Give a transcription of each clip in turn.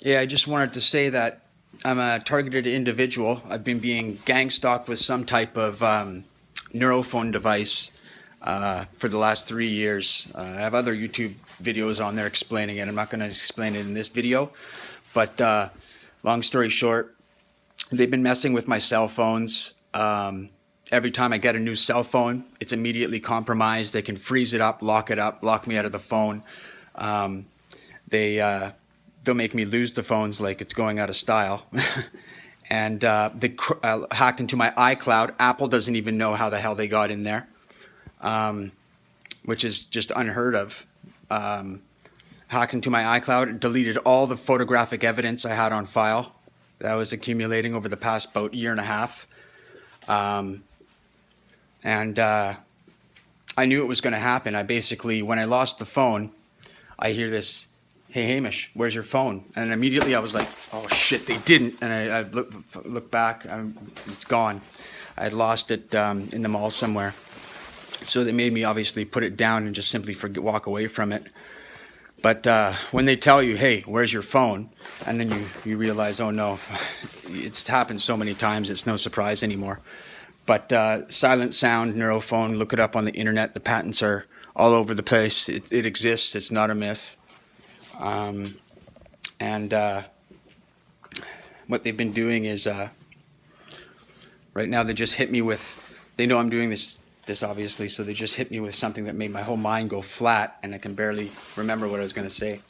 Yeah, I just wanted to say that I'm a targeted individual. I've been being gang stalked with some type of neurophone device for the last 3 years. I have other YouTube videos on there explaining it. I'm not going to explain it in this video, but long story short, they've been messing with my cell phones. Every time I get a new cell phone, it's immediately compromised. They can freeze it up, lock me out of the phone. They'll make me lose the phones like it's going out of style. And they hacked into my iCloud. Apple doesn't even know how the hell they got in there, which is just unheard of. Hacked into my iCloud, deleted all the photographic evidence I had on file that was accumulating over the past about year and a half. I knew it was going to happen. I basically, when I lost the phone, I hear this, "Hey Hamish, where's your phone?" And immediately I was like, "Oh shit, they didn't." And I look back, it's gone. I had lost it in the mall somewhere. So they made me obviously put it down and just simply walk away from it. But when they tell you, "Hey, where's your phone?" and then you realize, oh no, it's happened so many times, it's no surprise anymore. But silent sound, neurophone, look it up on the internet. The patents are all over the place. It exists. It's not a myth. What they've been doing is, right now they just hit me with, they know I'm doing this obviously, so they just hit me with something that made my whole mind go flat, and I can barely remember what I was going to say.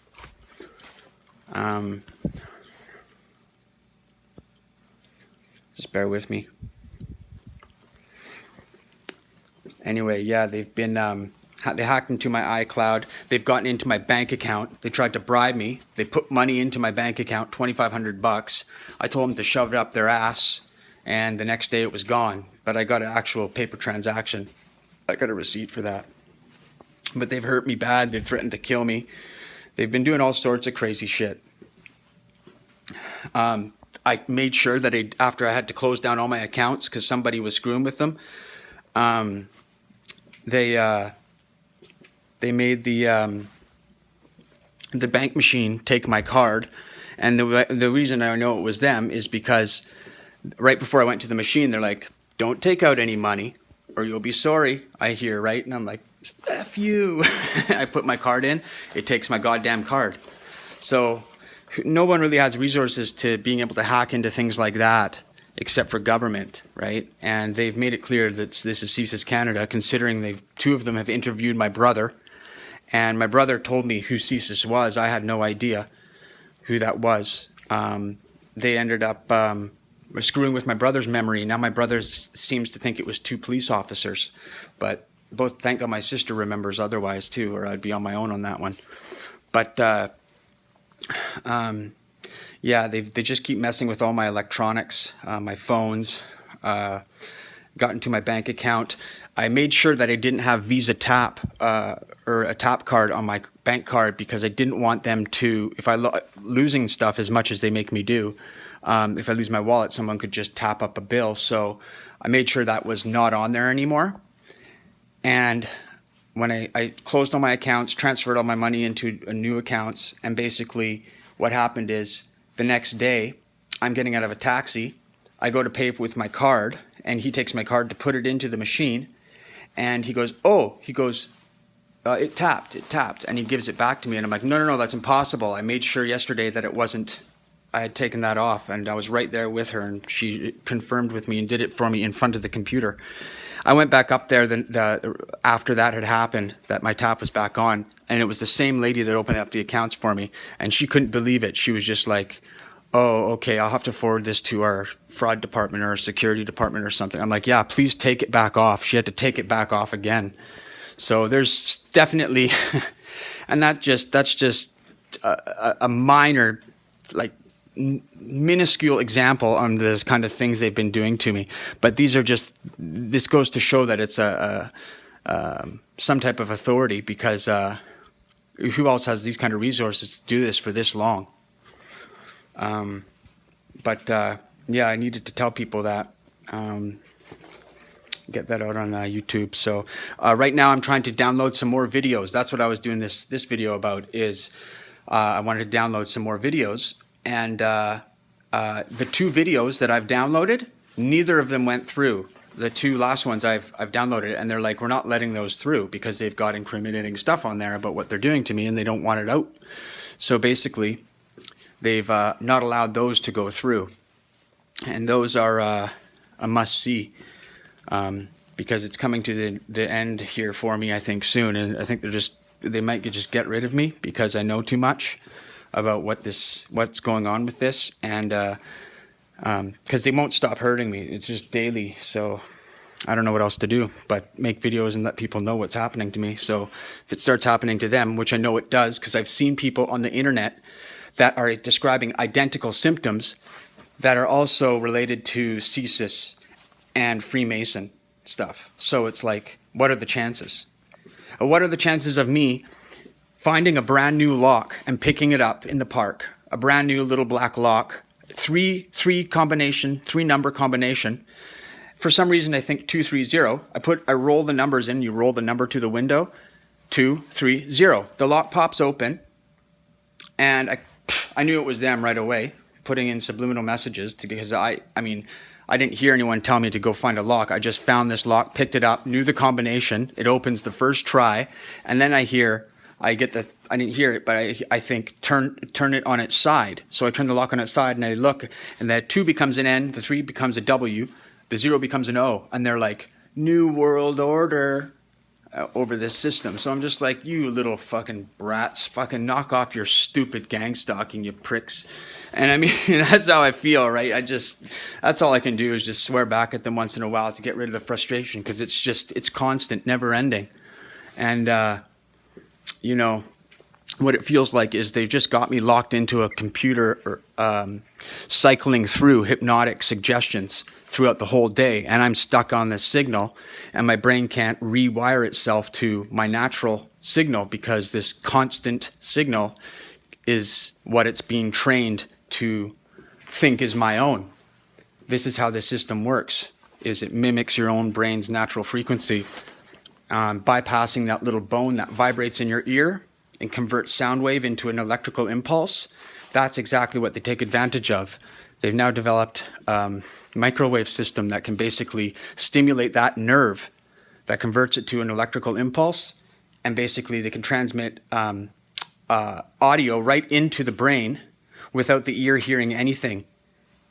Just bear with me. Anyway, yeah, they've been, they hacked into my iCloud. They've gotten into my bank account. They tried to bribe me. They put money into my bank account, $2,500. I told them to shove it up their ass, and the next day it was gone. But I got an actual paper transaction. I got a receipt for that. But they've hurt me bad. They've threatened to kill me. They've been doing all sorts of crazy shit. I made sure that after I had to close down all my accounts because somebody was screwing with them, they made the bank machine take my card. And the reason I know it was them is because right before I went to the machine, they're like, "Don't take out any money or you'll be sorry," I hear, right? And I'm like, F you. I put my card in, it takes my goddamn card. So no one really has resources to being able to hack into things like that except for government, right? And they've made it clear that this is CSIS Canada, considering two of them have interviewed my brother. And my brother told me who CSIS was. I had no idea who that was. They ended up screwing with my brother's memory. Now my brother seems to think it was 2 police officers. But thank God my sister remembers otherwise too, or I'd be on my own on that one. But yeah, they just keep messing with all my electronics, my phones, got into my bank account. I made sure that I didn't have Visa Tap or a tap card on my bank card because I didn't want them to, if I losing stuff as much as they make me do, if I lose my wallet, someone could just tap up a bill. So I made sure that was not on there anymore. And when I closed all my accounts, transferred all my money into new accounts, and basically what happened is the next day I'm getting out of a taxi. I go to pay with my card, and he takes my card to put it into the machine, and he goes, it tapped, and he gives it back to me, and I'm like, no, that's impossible. I made sure yesterday that it wasn't, I had taken that off, and I was right there with her, and she confirmed with me and did it for me in front of the computer. I went back up there after that had happened, that my tap was back on, and it was the same lady that opened up the accounts for me, and she couldn't believe it. She was just like, "Oh, okay, I'll have to forward this to our fraud department or our security department or something." I'm like, "Yeah, please take it back off." She had to take it back off again. So there's definitely, and that's just a minor, like, minuscule example on this kind of things they've been doing to me. But this goes to show that it's some type of authority, because who else has these kind of resources to do this for this long? Yeah, I needed to tell people that, get that out on YouTube. So right now I'm trying to download some more videos. That's what I was doing this video about, is I wanted to download some more videos. And the 2 videos that I've downloaded, neither of them went through. The 2 last ones I've downloaded, and they're like, we're not letting those through because they've got incriminating stuff on there about what they're doing to me, and they don't want it out. So basically, they've not allowed those to go through. And those are a must-see, because it's coming to the end here for me, I think, soon. And I think they might just get rid of me because I know too much about what's going on with this. And because they won't stop hurting me. It's just daily. So I don't know what else to do but make videos and let people know what's happening to me. So if it starts happening to them, which I know it does, because I've seen people on the internet that are describing identical symptoms that are also related to CSIS and Freemason stuff. So it's like, what are the chances? What are the chances of me finding a brand new lock and picking it up in the park? A brand new little black lock, three number combination. For some reason, I think 230. I roll the numbers in. You roll the number to the window. 230. The lock pops open, and I knew it was them right away, putting in subliminal messages because I didn't hear anyone tell me to go find a lock. I just found this lock, picked it up, knew the combination. It opens the first try, and then I didn't hear it, but I think turn it on its side. So I turn the lock on its side, and I look, and that 2 becomes an N, the 3 becomes a W, the 0 becomes an O, and they're like, New World Order over this system. So I'm just like, you little fucking brats, fucking knock off your stupid gang stalking, you pricks. And I mean, that's how I feel, right? That's all I can do is just swear back at them once in a while to get rid of the frustration, because it's constant, never ending. And, what it feels like is they've just got me locked into a computer, cycling through hypnotic suggestions throughout the whole day, and I'm stuck on this signal, and my brain can't rewire itself to my natural signal because this constant signal is what it's being trained to think is my own. This is how the system works, is it mimics your own brain's natural frequency, bypassing that little bone that vibrates in your ear and converts sound wave into an electrical impulse. That's exactly what they take advantage of. They've now developed microwave system that can basically stimulate that nerve that converts it to an electrical impulse, and basically they can transmit audio right into the brain without the ear hearing anything,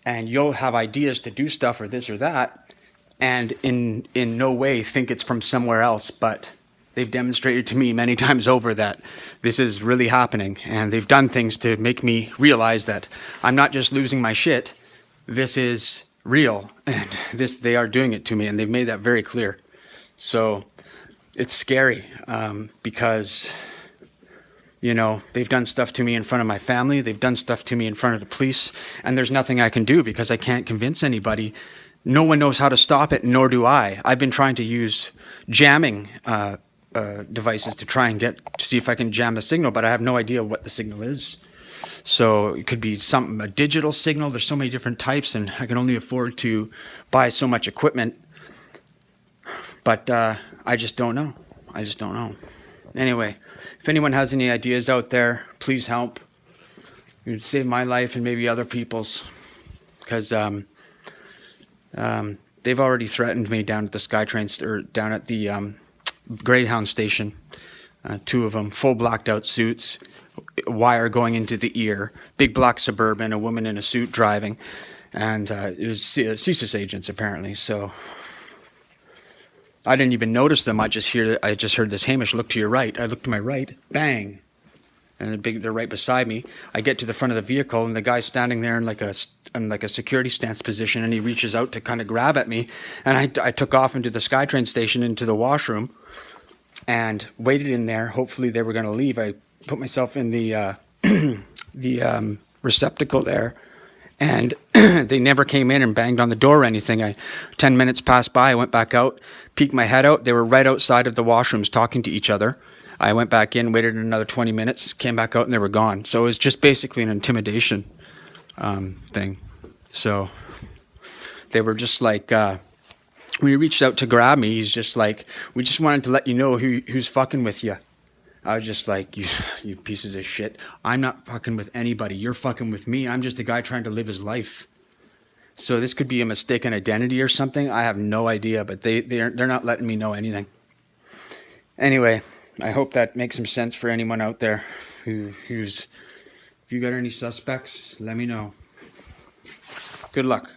and you'll have ideas to do stuff or this or that, and in no way think it's from somewhere else. But they've demonstrated to me many times over that this is really happening, and they've done things to make me realize that I'm not just losing my shit. This is real, and they are doing it to me, and they've made that very clear. So it's scary, because they've done stuff to me in front of my family. They've done stuff to me in front of the police, and there's nothing I can do because I can't convince anybody. No one knows how to stop it, nor do I. I've been trying to use jamming devices to try and to see if I can jam the signal, but I have no idea what the signal is. So it could be a digital signal. There's so many different types, and I can only afford to buy so much equipment. But I just don't know. Anyway, if anyone has any ideas out there, please help. It would save my life and maybe other people's, because they've already threatened me down at the SkyTrain, or down at the Greyhound station. 2 of them, full blacked out suits, wire going into the ear, big black Suburban, a woman in a suit driving, and it was CSIS agents apparently. So I didn't even notice them. I just heard this, Hamish, look to your right. I look to my right, bang, and they're right beside me. I get to the front of the vehicle, and the guy's standing there in like a security stance position, and he reaches out to kind of grab at me, and I took off into the SkyTrain station, into the washroom, and waited in there. Hopefully they were going to leave. I put myself in the receptacle there, and they never came in and banged on the door or anything. 10 minutes passed by. I went back out, peeked my head out. They were right outside of the washrooms talking to each other. I went back in, waited another 20 minutes, came back out, and they were gone. So it was just basically an intimidation thing. So they were just like, when he reached out to grab me, he's just like, we just wanted to let you know who's fucking with you. I was just like, you pieces of shit. I'm not fucking with anybody. You're fucking with me. I'm just a guy trying to live his life. So this could be a mistaken identity or something. I have no idea, but they're not letting me know anything. Anyway, I hope that makes some sense for anyone out there who's. If you got any suspects, let me know. Good luck.